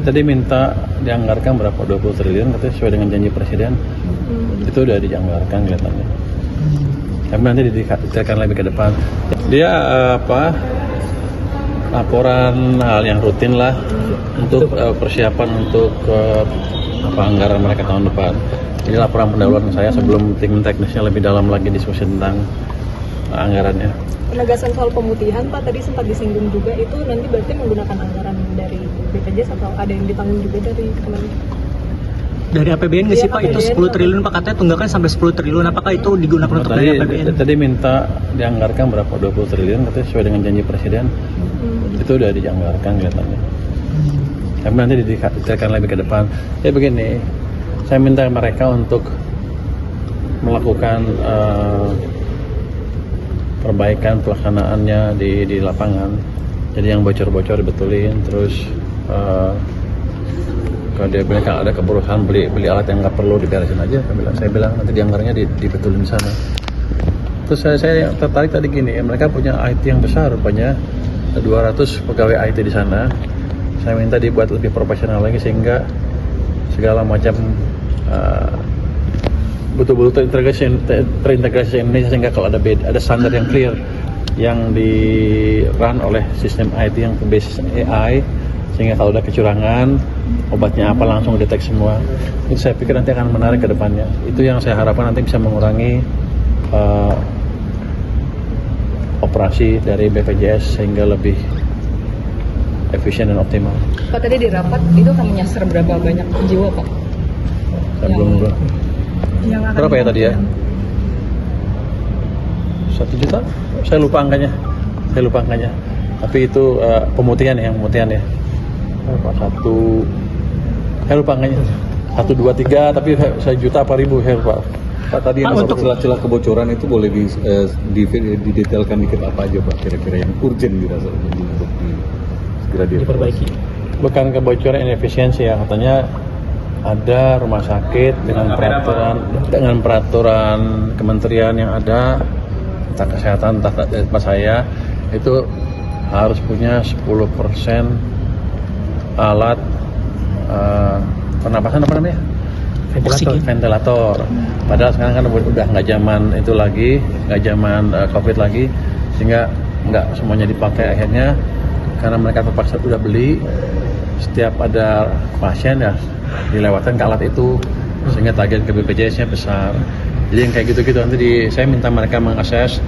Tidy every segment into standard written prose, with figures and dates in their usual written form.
Tadi minta dianggarkan berapa 20 triliun katanya sesuai dengan janji presiden. Itu udah dianggarkan kelihatannya. Tapi nanti didetailkan lebih ke depan. Dia laporan hal yang rutin lah untuk persiapan untuk anggaran mereka tahun depan. Jadi laporan pendahuluan saya sebelum tim teknisnya lebih dalam lagi diskusi tentang anggarannya. Penegasan soal pemutihan Pak tadi sempat disinggung juga, itu nanti berarti menggunakan anggaran dari BPJS atau ada yang ditanggung juga dari Kementerian? Dari APBN nggak sih Pak? Itu 10 triliun Pak, katanya tunggakan sampai 10 triliun, apakah itu digunakan untuk dari APBN? Tadi minta dianggarkan berapa 20 triliun katanya sesuai dengan janji presiden. Itu udah dianggarkan kelihatannya. Tapi nanti didetailkan lebih ke depan. Ya begini, saya minta mereka untuk melakukan perbaikan pelaksanaannya di lapangan. Jadi yang bocor-bocor dibetulin, terus kalau dia bilang kalau ada keburukan beli alat yang nggak perlu diberesin aja, saya bilang nanti dianggarnya dibetulin di sana. Terus saya tertarik tadi gini, mereka punya IT yang besar rupanya, 200 pegawai IT di sana. Saya minta dibuat lebih profesional lagi sehingga segala macam betul-betul terintegrasi Indonesia, sehingga kalau ada standar yang clear yang di run oleh sistem IT yang berbasis AI, sehingga kalau ada kecurangan obatnya apa langsung detek semua. Itu saya pikir nanti akan menarik ke depannya. Itu yang saya harapkan nanti bisa mengurangi operasi dari BPJS sehingga lebih efisien dan optimal. Pak tadi di rapat itu akan menyasar berapa banyak jiwa Pak? Saya belum berapa ya tadi ya? 1 juta? Saya lupa angkanya. Tapi itu pemutihan ya. Saya lupa angkanya. 1, 2, 3, tapi 1 juta apa ribu, saya lupa. Pak, tadi yang untuk celah-celah kebocoran itu boleh didetailkan dikit apa aja Pak, kira-kira yang urgent dirasa untuk segera diperbaiki? Bukan kebocoran inefisiensi ya, katanya ada rumah sakit dengan peraturan kementerian yang ada, entah kesehatan, entah tempat saya, itu harus punya 10% alat pernapasan apa namanya? Ventilator. Padahal sekarang kan udah nggak zaman itu lagi, nggak zaman COVID lagi, sehingga nggak semuanya dipakai akhirnya karena mereka terpaksa udah beli. Setiap ada pasien ya dilewatkan ke alat itu, sehingga tagihan ke BPJS-nya besar. Jadi yang kayak gitu-gitu nanti saya minta mereka mengakses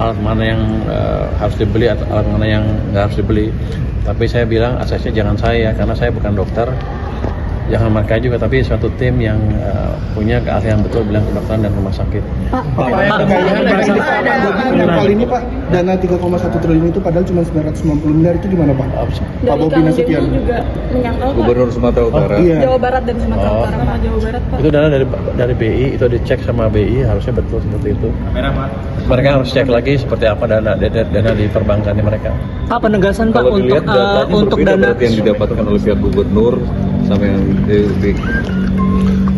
alat mana yang harus dibeli atau alat mana yang nggak harus dibeli. Tapi saya bilang aksesnya jangan saya, karena saya bukan dokter. Jangan mereka juga, tapi suatu tim yang punya keahlian betul bilang kedokteran dan rumah sakit. Kali ini Pak, dana 3,1 triliun itu padahal cuma 990 miliar, itu gimana Pak? Pak Bobi Nasution juga menyangkal Pak. Gubernur Sumatera Utara. Jawa Barat dan Sumatera Utara Pak. Jawa Barat Pak. Itu dana dari BI, itu dicek sama BI, harusnya betul seperti itu. Mereka harus cek lagi seperti apa dana di perbankan mereka. Pak, penegasan Pak Kalau dilihat untuk dana yang didapatkan oleh pihak gubernur sama yang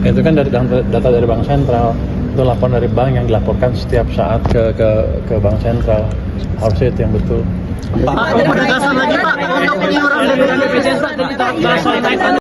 itu kan dari data dari Bank Sentral, itu laporan dari bank yang dilaporkan setiap saat ke Bank Sentral, harusnya itu yang betul. Pak, penegasan lagi Pak untuk penyuruhan dari BPJS Pak.